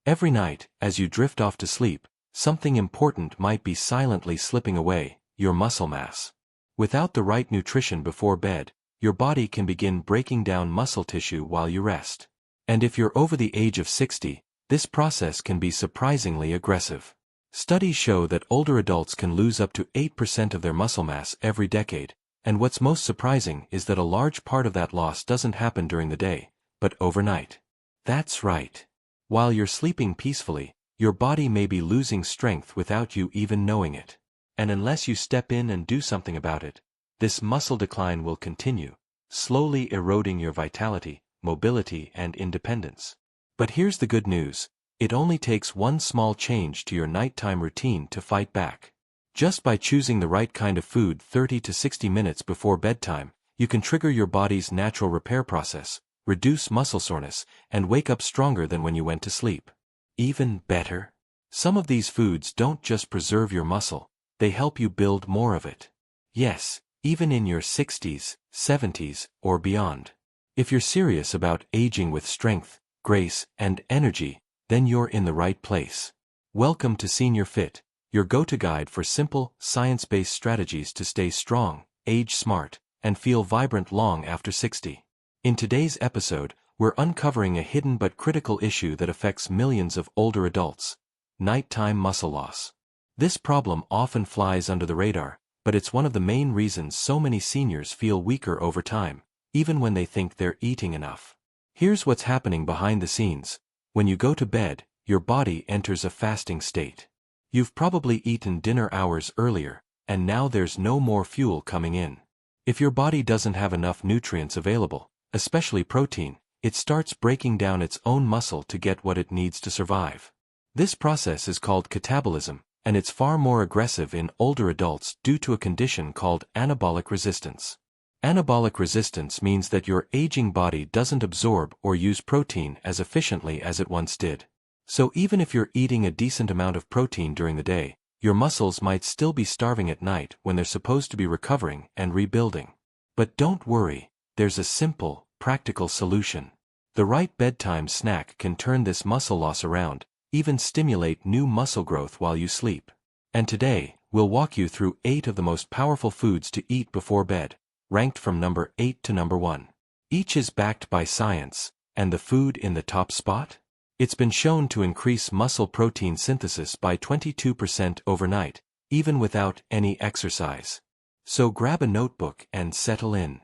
Every night, as you drift off to sleep, something important might be silently slipping away: your muscle mass. Without the right nutrition before bed, your body can begin breaking down muscle tissue while you rest. And if you're over the age of 60, this process can be surprisingly aggressive. Studies show that older adults can lose up to 8% of their muscle mass every decade, and what's most surprising is that a large part of that loss doesn't happen during the day, but overnight. That's right. While you're sleeping peacefully, your body may be losing strength without you even knowing it. And unless you step in and do something about it, this muscle decline will continue, slowly eroding your vitality, mobility, and independence. But here's the good news: it only takes one small change to your nighttime routine to fight back. Just by choosing the right kind of food 30 to 60 minutes before bedtime, you can trigger your body's natural repair process, reduce muscle soreness, and wake up stronger than when you went to sleep. Even better, some of these foods don't just preserve your muscle, they help you build more of it. Yes, even in your 60s, 70s, or beyond. If you're serious about aging with strength, grace, and energy, then you're in the right place. Welcome to Senior Fit, your go-to guide for simple, science-based strategies to stay strong, age smart, and feel vibrant long after 60. In today's episode, we're uncovering a hidden but critical issue that affects millions of older adults: nighttime muscle loss. This problem often flies under the radar, but it's one of the main reasons so many seniors feel weaker over time, even when they think they're eating enough. Here's what's happening behind the scenes. When you go to bed, your body enters a fasting state. You've probably eaten dinner hours earlier, and now there's no more fuel coming in. If your body doesn't have enough nutrients available, especially protein, it starts breaking down its own muscle to get what it needs to survive. This process is called catabolism, and it's far more aggressive in older adults due to a condition called anabolic resistance. Anabolic resistance means that your aging body doesn't absorb or use protein as efficiently as it once did. So even if you're eating a decent amount of protein during the day, your muscles might still be starving at night when they're supposed to be recovering and rebuilding. But don't worry, there's a simple, practical solution. The right bedtime snack can turn this muscle loss around, even stimulate new muscle growth while you sleep. And today, we'll walk you through 8 of the most powerful foods to eat before bed, ranked from number 8 to number 1. Each is backed by science, and the food in the top spot? It's been shown to increase muscle protein synthesis by 22% overnight, even without any exercise. So grab a notebook and settle in.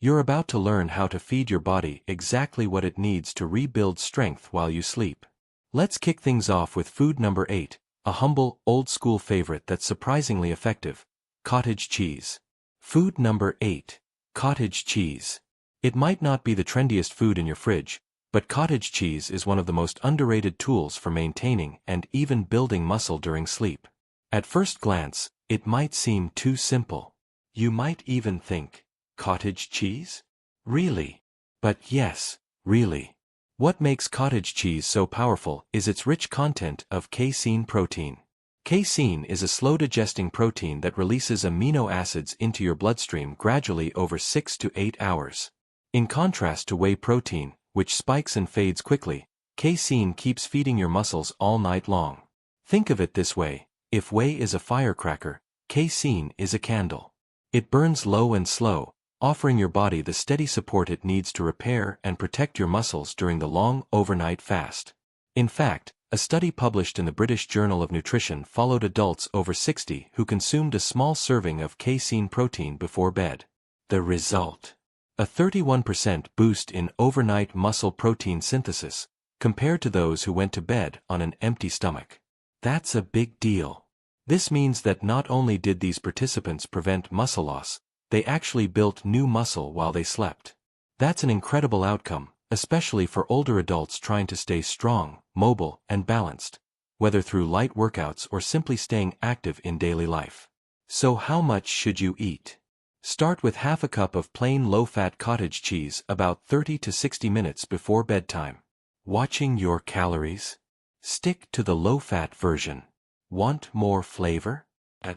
You're about to learn how to feed your body exactly what it needs to rebuild strength while you sleep. Let's kick things off with food number 8, a humble, old-school favorite that's surprisingly effective: cottage cheese. Food number 8, cottage cheese. It might not be the trendiest food in your fridge, but cottage cheese is one of the most underrated tools for maintaining and even building muscle during sleep. At first glance, it might seem too simple. You might even think, cottage cheese? Really? But yes, really. What makes cottage cheese so powerful is its rich content of casein protein. Casein is a slow-digesting protein that releases amino acids into your bloodstream gradually over 6 to 8 hours. In contrast to whey protein, which spikes and fades quickly, casein keeps feeding your muscles all night long. Think of it this way: if whey is a firecracker, casein is a candle. It burns low and slow, offering your body the steady support it needs to repair and protect your muscles during the long overnight fast. In fact, a study published in the British Journal of Nutrition followed adults over 60 who consumed a small serving of casein protein before bed. The result: a 31% boost in overnight muscle protein synthesis, compared to those who went to bed on an empty stomach. That's a big deal. This means that not only did these participants prevent muscle loss, they actually built new muscle while they slept. That's an incredible outcome, especially for older adults trying to stay strong, mobile, and balanced, whether through light workouts or simply staying active in daily life. So how much should you eat? Start with half a cup of plain low-fat cottage cheese about 30 to 60 minutes before bedtime. Watching your calories? Stick to the low-fat version. Want more flavor? Add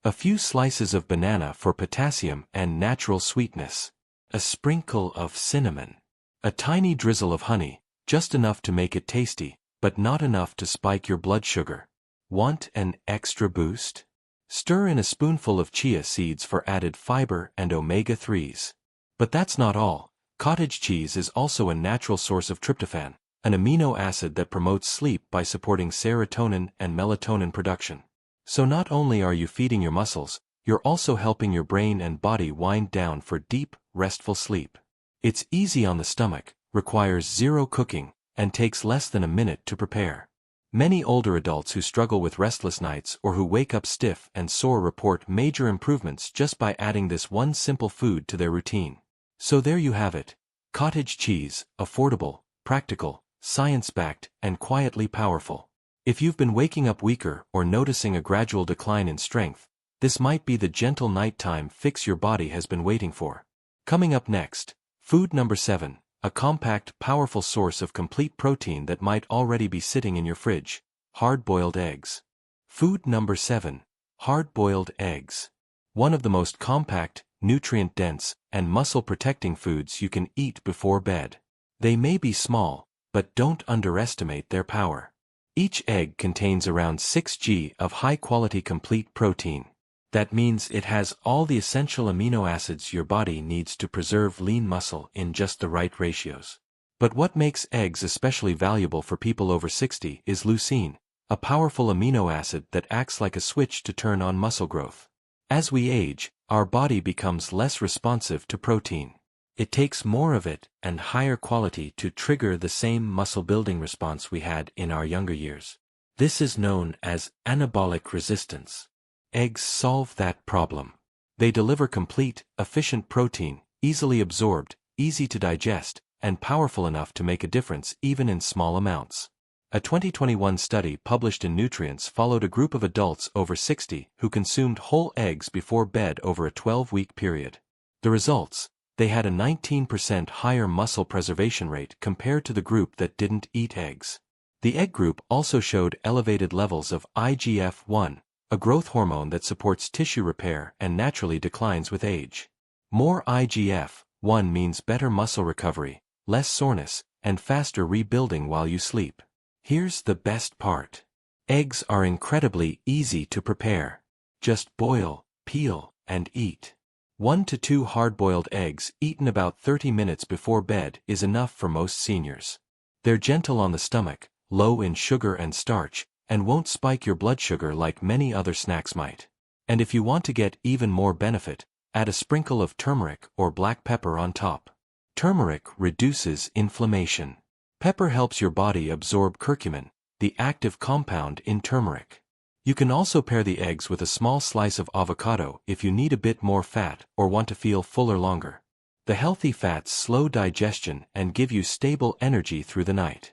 a few slices of banana for potassium and natural sweetness. A sprinkle of cinnamon. A tiny drizzle of honey, just enough to make it tasty, but not enough to spike your blood sugar. Want an extra boost? Stir in a spoonful of chia seeds for added fiber and omega-3s. But that's not all. Cottage cheese is also a natural source of tryptophan, an amino acid that promotes sleep by supporting serotonin and melatonin production. So not only are you feeding your muscles, you're also helping your brain and body wind down for deep, restful sleep. It's easy on the stomach, requires zero cooking, and takes less than a minute to prepare. Many older adults who struggle with restless nights or who wake up stiff and sore report major improvements just by adding this one simple food to their routine. So there you have it. Cottage cheese, affordable, practical, science-backed, and quietly powerful. If you've been waking up weaker or noticing a gradual decline in strength, this might be the gentle nighttime fix your body has been waiting for. Coming up next, food number 7, a compact, powerful source of complete protein that might already be sitting in your fridge: hard-boiled eggs. Food number 7, hard-boiled eggs. One of the most compact, nutrient-dense, and muscle-protecting foods you can eat before bed. They may be small, but don't underestimate their power. Each egg contains around 6 g of high-quality complete protein. That means it has all the essential amino acids your body needs to preserve lean muscle in just the right ratios. But what makes eggs especially valuable for people over 60 is leucine, a powerful amino acid that acts like a switch to turn on muscle growth. As we age, our body becomes less responsive to protein. It takes more of it and higher quality to trigger the same muscle-building response we had in our younger years. This is known as anabolic resistance. Eggs solve that problem. They deliver complete, efficient protein, easily absorbed, easy to digest, and powerful enough to make a difference even in small amounts. A 2021 study published in Nutrients followed a group of adults over 60 who consumed whole eggs before bed over a 12-week period. The results: they had a 19% higher muscle preservation rate compared to the group that didn't eat eggs. The egg group also showed elevated levels of IGF-1, a growth hormone that supports tissue repair and naturally declines with age. More IGF-1 means better muscle recovery, less soreness, and faster rebuilding while you sleep. Here's the best part. Eggs are incredibly easy to prepare. Just boil, peel, and eat. 1 to 2 hard-boiled eggs eaten about 30 minutes before bed is enough for most seniors. They're gentle on the stomach, low in sugar and starch, and won't spike your blood sugar like many other snacks might. And if you want to get even more benefit, add a sprinkle of turmeric or black pepper on top. Turmeric reduces inflammation. Pepper helps your body absorb curcumin, the active compound in turmeric. You can also pair the eggs with a small slice of avocado if you need a bit more fat or want to feel fuller longer. The healthy fats slow digestion and give you stable energy through the night.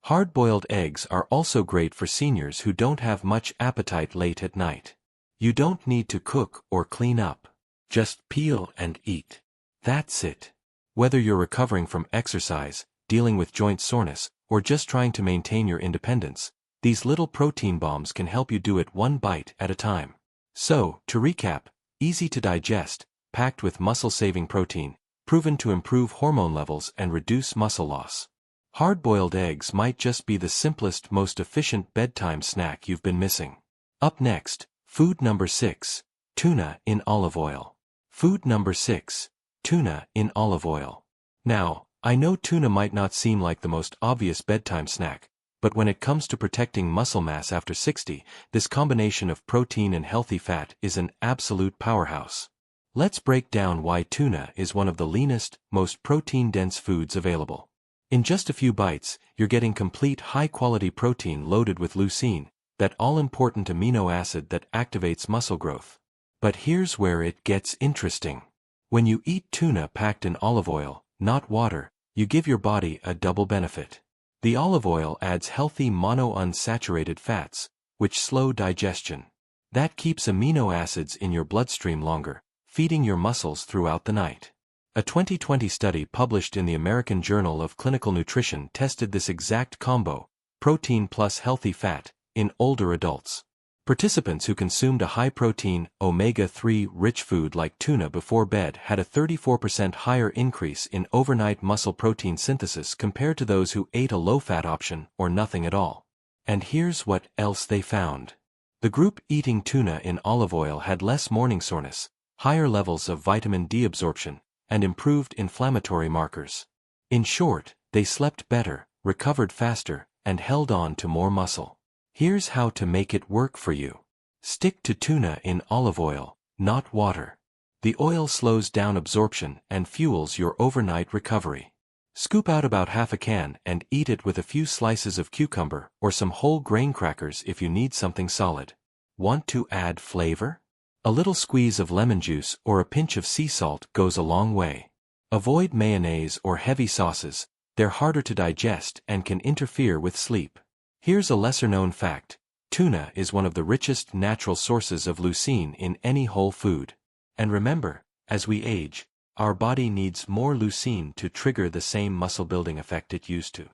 Hard-boiled eggs are also great for seniors who don't have much appetite late at night. You don't need to cook or clean up. Just peel and eat. That's it. Whether you're recovering from exercise, dealing with joint soreness, or just trying to maintain your independence, these little protein bombs can help you do it one bite at a time. So, to recap, easy to digest, packed with muscle-saving protein, proven to improve hormone levels and reduce muscle loss. Hard-boiled eggs might just be the simplest, most efficient bedtime snack you've been missing. Up next, food number 6, tuna in olive oil. Food number 6, tuna in olive oil. Now, I know tuna might not seem like the most obvious bedtime snack, but when it comes to protecting muscle mass after 60, this combination of protein and healthy fat is an absolute powerhouse. Let's break down why tuna is one of the leanest, most protein-dense foods available. In just a few bites, you're getting complete high-quality protein loaded with leucine, that all-important amino acid that activates muscle growth. But here's where it gets interesting. When you eat tuna packed in olive oil, not water, you give your body a double benefit. The olive oil adds healthy monounsaturated fats, which slow digestion. That keeps amino acids in your bloodstream longer, feeding your muscles throughout the night. A 2020 study published in the American Journal of Clinical Nutrition tested this exact combo, protein plus healthy fat, in older adults. Participants who consumed a high-protein, omega-3 rich food like tuna before bed had a 34% higher increase in overnight muscle protein synthesis compared to those who ate a low-fat option or nothing at all. And here's what else they found. The group eating tuna in olive oil had less morning soreness, higher levels of vitamin D absorption, and improved inflammatory markers. In short, they slept better, recovered faster, and held on to more muscle. Here's how to make it work for you. Stick to tuna in olive oil, not water. The oil slows down absorption and fuels your overnight recovery. Scoop out about half a can and eat it with a few slices of cucumber or some whole grain crackers if you need something solid. Want to add flavor? A little squeeze of lemon juice or a pinch of sea salt goes a long way. Avoid mayonnaise or heavy sauces, they're harder to digest and can interfere with sleep. Here's a lesser-known fact. Tuna is one of the richest natural sources of leucine in any whole food. And remember, as we age, our body needs more leucine to trigger the same muscle-building effect it used to.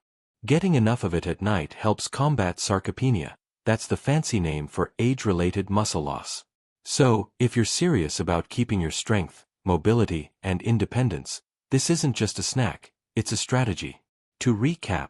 Getting enough of it at night helps combat sarcopenia. That's the fancy name for age-related muscle loss. So, if you're serious about keeping your strength, mobility, and independence, this isn't just a snack, it's a strategy. To recap,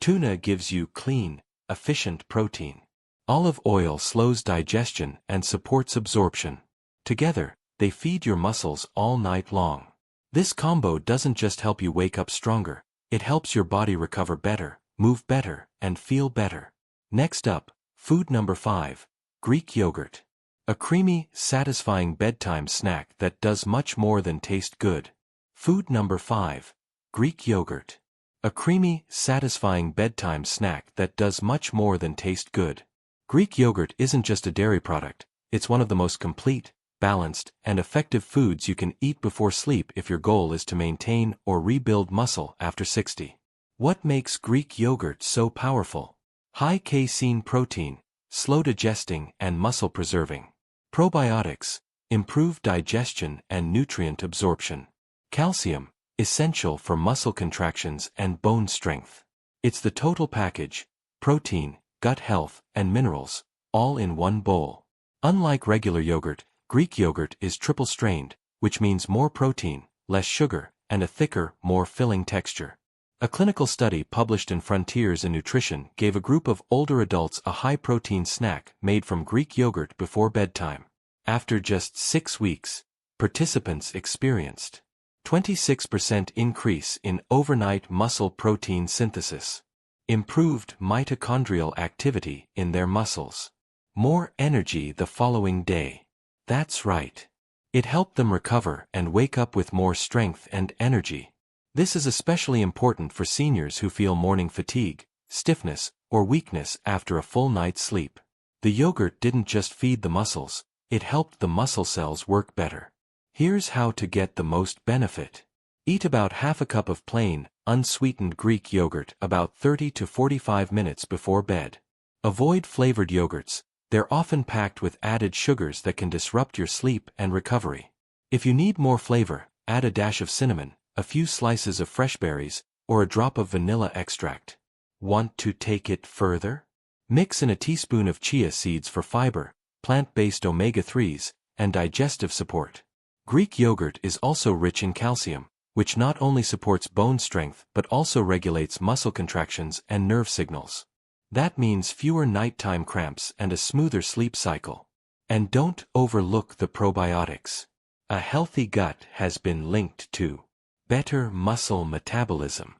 tuna gives you clean, efficient protein. Olive oil slows digestion and supports absorption. Together, they feed your muscles all night long. This combo doesn't just help you wake up stronger, it helps your body recover better, move better, and feel better. Next up, food number 5, Greek yogurt. A creamy, satisfying bedtime snack that does much more than taste good. Food number 5, Greek yogurt. A creamy, satisfying bedtime snack that does much more than taste good. Greek yogurt isn't just a dairy product, it's one of the most complete, balanced, and effective foods you can eat before sleep if your goal is to maintain or rebuild muscle after 60. What makes Greek yogurt so powerful? High casein protein, slow digesting and muscle preserving. Probiotics, improved digestion and nutrient absorption. Calcium, essential for muscle contractions and bone strength. It's the total package, protein, gut health, and minerals, all in one bowl. Unlike regular yogurt, Greek yogurt is triple-strained, which means more protein, less sugar, and a thicker, more filling texture. A clinical study published in Frontiers in Nutrition gave a group of older adults a high-protein snack made from Greek yogurt before bedtime. After just 6 weeks, participants experienced 26% increase in overnight muscle protein synthesis, improved mitochondrial activity in their muscles, more energy the following day. That's right. It helped them recover and wake up with more strength and energy. This is especially important for seniors who feel morning fatigue, stiffness, or weakness after a full night's sleep. The yogurt didn't just feed the muscles, it helped the muscle cells work better. Here's how to get the most benefit. Eat about half a cup of plain, unsweetened Greek yogurt about 30 to 45 minutes before bed. Avoid flavored yogurts, they're often packed with added sugars that can disrupt your sleep and recovery. If you need more flavor, add a dash of cinnamon, a few slices of fresh berries, or a drop of vanilla extract. Want to take it further? Mix in a teaspoon of chia seeds for fiber, plant-based omega-3s, and digestive support. Greek yogurt is also rich in calcium, which not only supports bone strength but also regulates muscle contractions and nerve signals. That means fewer nighttime cramps and a smoother sleep cycle. And don't overlook the probiotics. A healthy gut has been linked to better muscle metabolism,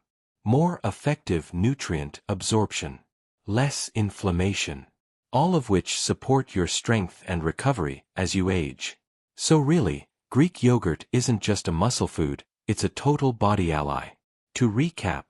more effective nutrient absorption, less inflammation, all of which support your strength and recovery as you age. So really, Greek yogurt isn't just a muscle food, it's a total body ally. To recap,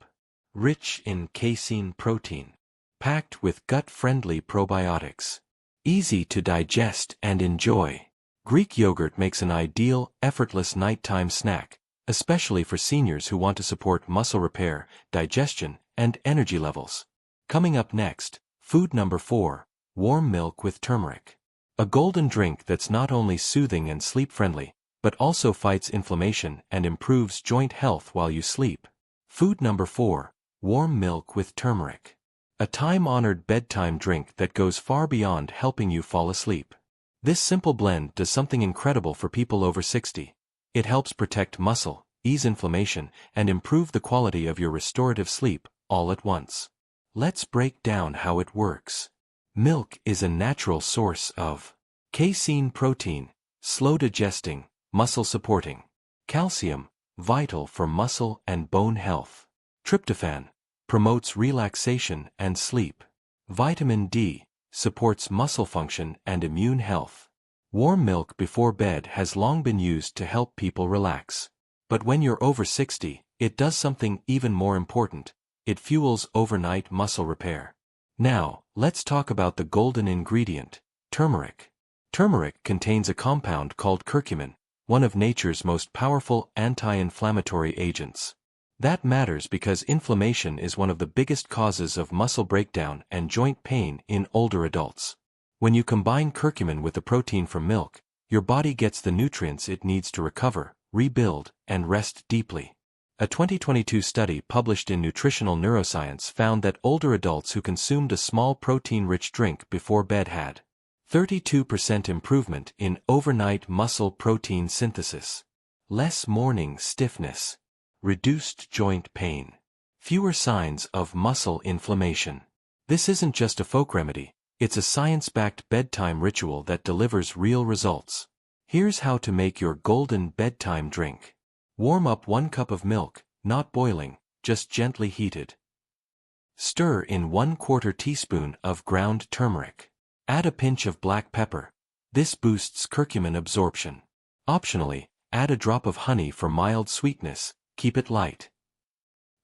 rich in casein protein, packed with gut-friendly probiotics, easy to digest and enjoy. Greek yogurt makes an ideal, effortless nighttime snack, especially for seniors who want to support muscle repair, digestion, and energy levels. Coming up next, food number 4, warm milk with turmeric. A golden drink that's not only soothing and sleep-friendly, but also fights inflammation and improves joint health while you sleep. Food number 4, warm milk with turmeric. a time-honored bedtime drink that goes far beyond helping you fall asleep. This simple blend does something incredible for people over 60. It helps protect muscle, ease inflammation, and improve the quality of your restorative sleep, all at once. Let's break down how it works. Milk is a natural source of casein protein, slow digesting, muscle supporting. Calcium, vital for muscle and bone health. Tryptophan, promotes relaxation and sleep. Vitamin D, supports muscle function and immune health. Warm milk before bed has long been used to help people relax. But when you're over 60, it does something even more important. It fuels overnight muscle repair. Now, let's talk about the golden ingredient, turmeric. Turmeric contains a compound called curcumin, one of nature's most powerful anti-inflammatory agents. That matters because inflammation is one of the biggest causes of muscle breakdown and joint pain in older adults. When you combine curcumin with the protein from milk, your body gets the nutrients it needs to recover, rebuild, and rest deeply. A 2022 study published in Nutritional Neuroscience found that older adults who consumed a small protein-rich drink before bed had 32% improvement in overnight muscle protein synthesis, less morning stiffness, reduced joint pain, fewer signs of muscle inflammation. This isn't just a folk remedy, it's a science-backed bedtime ritual that delivers real results. Here's how to make your golden bedtime drink. Warm up 1 cup of milk, not boiling, just gently heated. Stir in 1/4 teaspoon of ground turmeric. Add a pinch of black pepper. This boosts curcumin absorption. Optionally, add a drop of honey for mild sweetness, keep it light.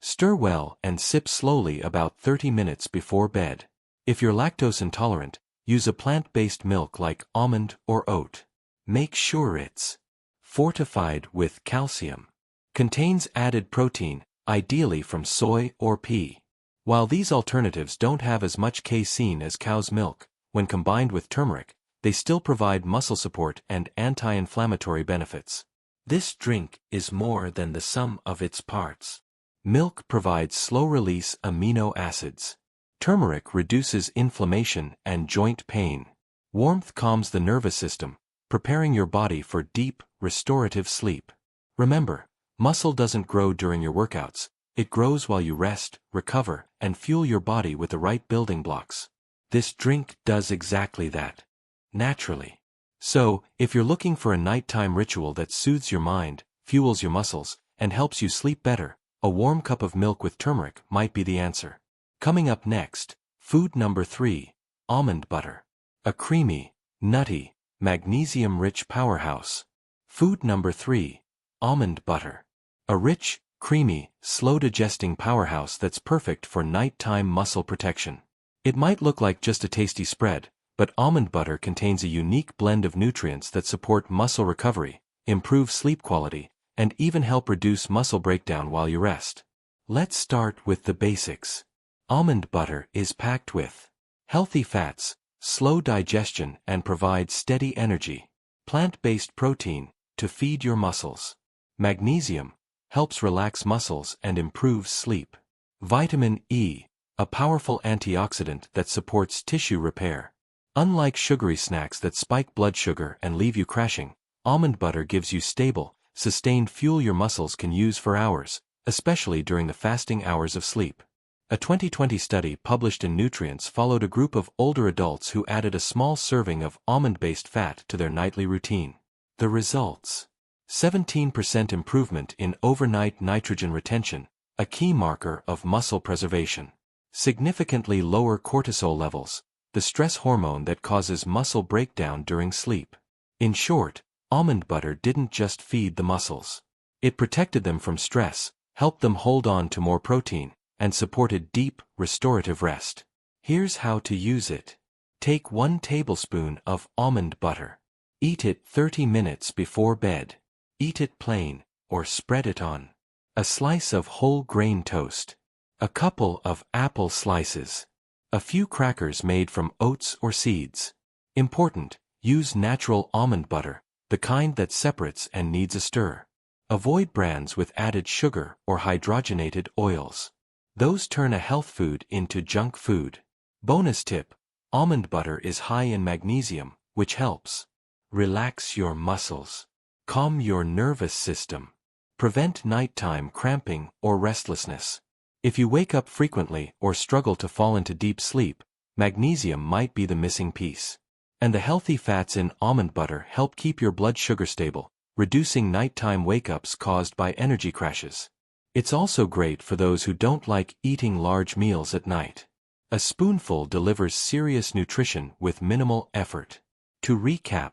Stir well and sip slowly about 30 minutes before bed. If you're lactose intolerant, use a plant-based milk like almond or oat. Make sure it's fortified with calcium. Contains added protein, ideally from soy or pea. While these alternatives don't have as much casein as cow's milk, when combined with turmeric, they still provide muscle support and anti-inflammatory benefits. This drink is more than the sum of its parts. Milk provides slow-release amino acids. Turmeric reduces inflammation and joint pain. Warmth calms the nervous system, preparing your body for deep, restorative sleep. Remember, muscle doesn't grow during your workouts, it grows while you rest, recover, and fuel your body with the right building blocks. This drink does exactly that. Naturally. So, if you're looking for a nighttime ritual that soothes your mind, fuels your muscles, and helps you sleep better, a warm cup of milk with turmeric might be the answer. Coming up next, food number 3, almond butter. A creamy, nutty, magnesium-rich powerhouse. Food number 3, almond butter. A rich, creamy, slow-digesting powerhouse that's perfect for nighttime muscle protection. It might look like just a tasty spread, but almond butter contains a unique blend of nutrients that support muscle recovery, improve sleep quality, and even help reduce muscle breakdown while you rest. Let's start with the basics. Almond butter is packed with healthy fats, slow digestion, and provides steady energy. Plant-based protein, to feed your muscles. Magnesium, helps relax muscles and improves sleep. Vitamin E, a powerful antioxidant that supports tissue repair. Unlike sugary snacks that spike blood sugar and leave you crashing, almond butter gives you stable, sustained fuel your muscles can use for hours, especially during the fasting hours of sleep. A 2020 study published in Nutrients followed a group of older adults who added a small serving of almond-based fat to their nightly routine. The results: 17% improvement in overnight nitrogen retention, a key marker of muscle preservation. Significantly lower cortisol levels, the stress hormone that causes muscle breakdown during sleep. In short, almond butter didn't just feed the muscles. It protected them from stress, helped them hold on to more protein, and supported deep, restorative rest. Here's how to use it. Take 1 tablespoon of almond butter. Eat it 30 minutes before bed. Eat it plain, or spread it on a slice of whole grain toast. A couple of apple slices. A few crackers made from oats or seeds. Important, use natural almond butter, the kind that separates and needs a stir. Avoid brands with added sugar or hydrogenated oils. Those turn a health food into junk food. Bonus tip: almond butter is high in magnesium, which helps relax your muscles, calm your nervous system, prevent nighttime cramping or restlessness. If you wake up frequently or struggle to fall into deep sleep, magnesium might be the missing piece. And the healthy fats in almond butter help keep your blood sugar stable, reducing nighttime wake-ups caused by energy crashes. It's also great for those who don't like eating large meals at night. A spoonful delivers serious nutrition with minimal effort. To recap: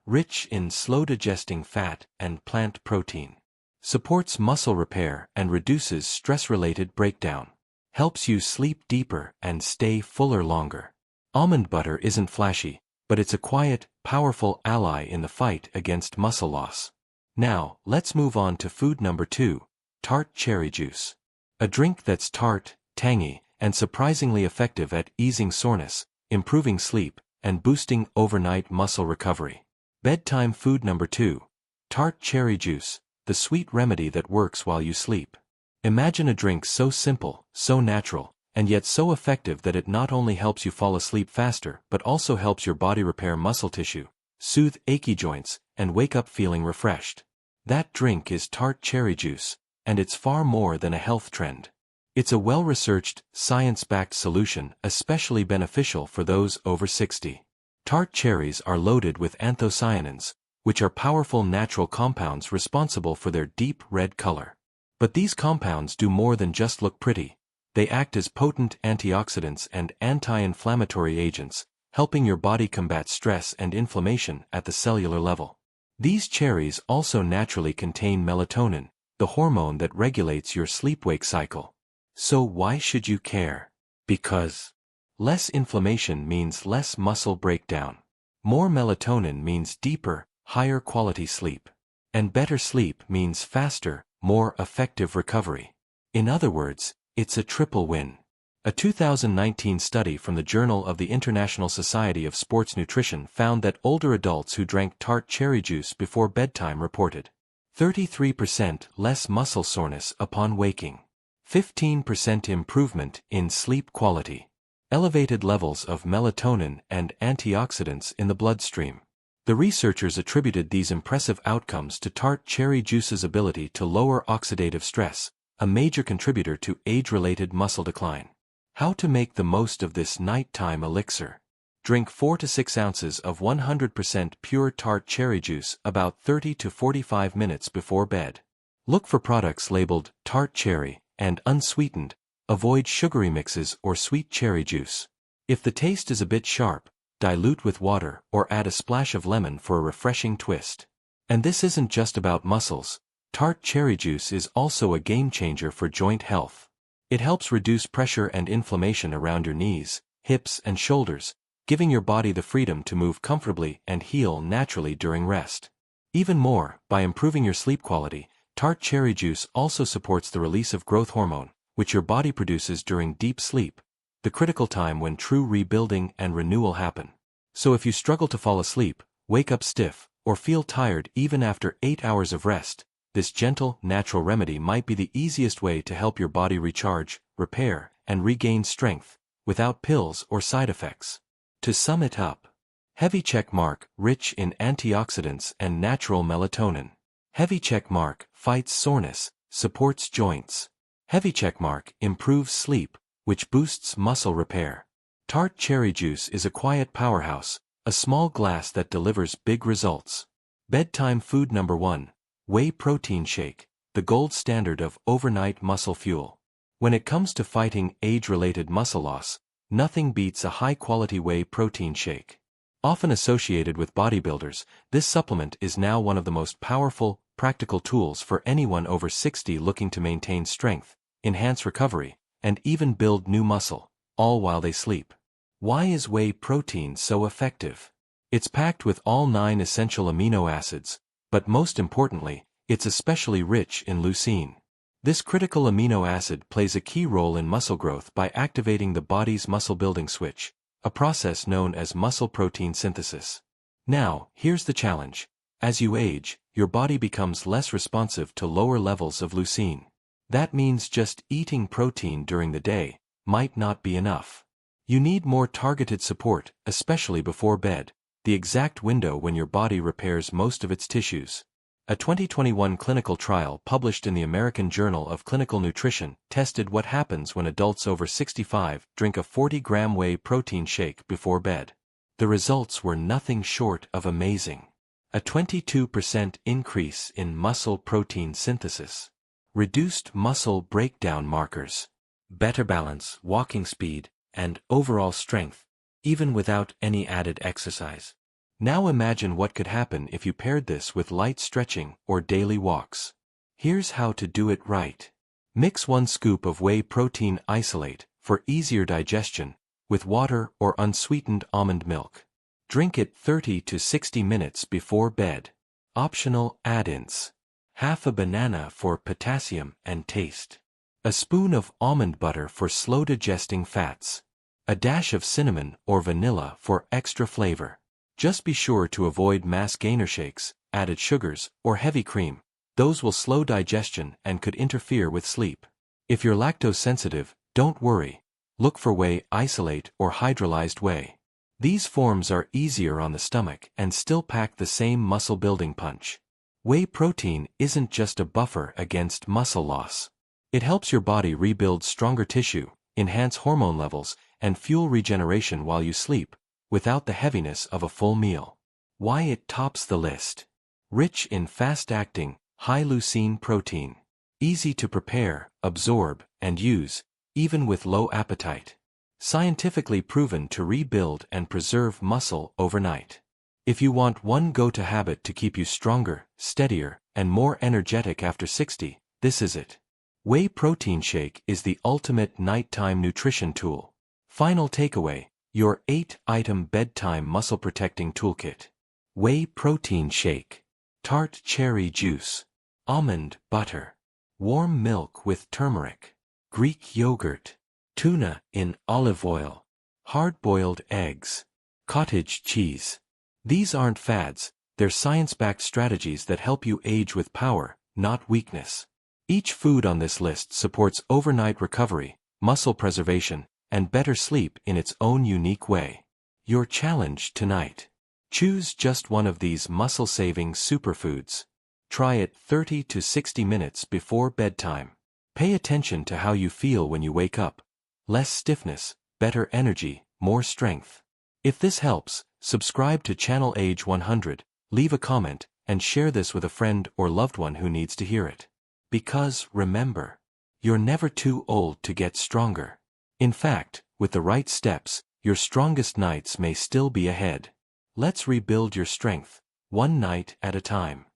rich in slow-digesting fat and plant protein. Supports muscle repair and reduces stress-related breakdown. Helps you sleep deeper and stay fuller longer. Almond butter isn't flashy, but it's a quiet, powerful ally in the fight against muscle loss. Now, let's move on to food number 2, Tart cherry juice. A drink that's tart, tangy, and surprisingly effective at easing soreness, improving sleep, and boosting overnight muscle recovery. Bedtime food number 2, Tart cherry juice, the sweet remedy that works while you sleep. Imagine a drink so simple, so natural, and yet so effective that it not only helps you fall asleep faster but also helps your body repair muscle tissue, soothe achy joints, and wake up feeling refreshed. That drink is Tart cherry juice, and it's far more than a health trend. It's a well-researched, science-backed solution especially beneficial for those over 60. Tart cherries are loaded with anthocyanins, which are powerful natural compounds responsible for their deep red color. But these compounds do more than just look pretty. They act as potent antioxidants and anti-inflammatory agents, helping your body combat stress and inflammation at the cellular level. These cherries also naturally contain melatonin, the hormone that regulates your sleep-wake cycle. So why should you care? Because less inflammation means less muscle breakdown. More melatonin means deeper, higher quality sleep. And better sleep means faster, more effective recovery. In other words, it's a triple win. A 2019 study from the Journal of the International Society of Sports Nutrition found that older adults who drank Tart cherry juice before bedtime reported 33% less muscle soreness upon waking, 15% improvement in sleep quality, elevated levels of melatonin and antioxidants in the bloodstream. The researchers attributed these impressive outcomes to Tart cherry juice's ability to lower oxidative stress, a major contributor to age-related muscle decline. How to make the most of this nighttime elixir? Drink 4 to 6 ounces of 100% pure Tart cherry juice about 30 to 45 minutes before bed. Look for products labeled Tart cherry and unsweetened. Avoid sugary mixes or sweet cherry juice. If the taste is a bit sharp, dilute with water or add a splash of lemon for a refreshing twist. And this isn't just about muscles. Tart cherry juice is also a game-changer for joint health. It helps reduce pressure and inflammation around your knees, hips, and shoulders, giving your body the freedom to move comfortably and heal naturally during rest. Even more, by improving your sleep quality, Tart cherry juice also supports the release of growth hormone, which your body produces during deep sleep, the critical time when true rebuilding and renewal happen. So if you struggle to fall asleep, wake up stiff, or feel tired even after 8 hours of rest, this gentle, natural remedy might be the easiest way to help your body recharge, repair, and regain strength, without pills or side effects. To sum it up: heavy check mark, rich in antioxidants and natural melatonin. Heavy check mark, fights soreness, supports joints. Heavy check mark, improves sleep, which boosts muscle repair. Tart cherry juice is a quiet powerhouse, a small glass that delivers big results. Bedtime food number 1. Whey protein shake, the gold standard of overnight muscle fuel. When it comes to fighting age-related muscle loss, nothing beats a high-quality whey protein shake. Often associated with bodybuilders, this supplement is now one of the most powerful, practical tools for anyone over 60 looking to maintain strength, enhance recovery, and even build new muscle, all while they sleep. Why is whey protein so effective? It's packed with all 9 essential amino acids, but most importantly, it's especially rich in leucine. This critical amino acid plays a key role in muscle growth by activating the body's muscle-building switch, a process known as muscle protein synthesis. Now, here's the challenge. As you age, your body becomes less responsive to lower levels of leucine. That means just eating protein during the day might not be enough. You need more targeted support, especially before bed, the exact window when your body repairs most of its tissues. A 2021 clinical trial published in the American Journal of Clinical Nutrition tested what happens when adults over 65 drink a 40-gram whey protein shake before bed. The results were nothing short of amazing. A 22% increase in muscle protein synthesis, reduced muscle breakdown markers, better balance, walking speed, and overall strength, even without any added exercise. Now imagine what could happen if you paired this with light stretching or daily walks. Here's how to do it right. Mix 1 scoop of whey protein isolate, for easier digestion, with water or unsweetened almond milk. Drink it 30 to 60 minutes before bed. Optional add-ins. Half a banana for potassium and taste. A spoon of almond butter for slow-digesting fats. A dash of cinnamon or vanilla for extra flavor. Just be sure to avoid mass gainer shakes, added sugars, or heavy cream. Those will slow digestion and could interfere with sleep. If you're lactose sensitive, don't worry. Look for whey isolate or hydrolyzed whey. These forms are easier on the stomach and still pack the same muscle-building punch. Whey protein isn't just a buffer against muscle loss. It helps your body rebuild stronger tissue, enhance hormone levels, and fuel regeneration while you sleep, without the heaviness of a full meal. Why it tops the list. Rich in fast-acting, high-leucine protein. Easy to prepare, absorb, and use, even with low appetite. Scientifically proven to rebuild and preserve muscle overnight. If you want one go-to habit to keep you stronger, steadier, and more energetic after 60, this is it. Whey protein shake is the ultimate nighttime nutrition tool. Final takeaway. Your 8-item bedtime muscle-protecting toolkit. Whey protein shake. Tart cherry juice. Almond butter. Warm milk with turmeric. Greek yogurt. Tuna in olive oil. Hard-boiled eggs. Cottage cheese. These aren't fads, they're science-backed strategies that help you age with power, not weakness. Each food on this list supports overnight recovery, muscle preservation, and better sleep in its own unique way. Your challenge tonight. Choose just one of these muscle-saving superfoods. Try it 30 to 60 minutes before bedtime. Pay attention to how you feel when you wake up. Less stiffness, better energy, more strength. If this helps, subscribe to Channel Age 100, leave a comment, and share this with a friend or loved one who needs to hear it. Because, remember, you're never too old to get stronger. In fact, with the right steps, your strongest nights may still be ahead. Let's rebuild your strength, one night at a time.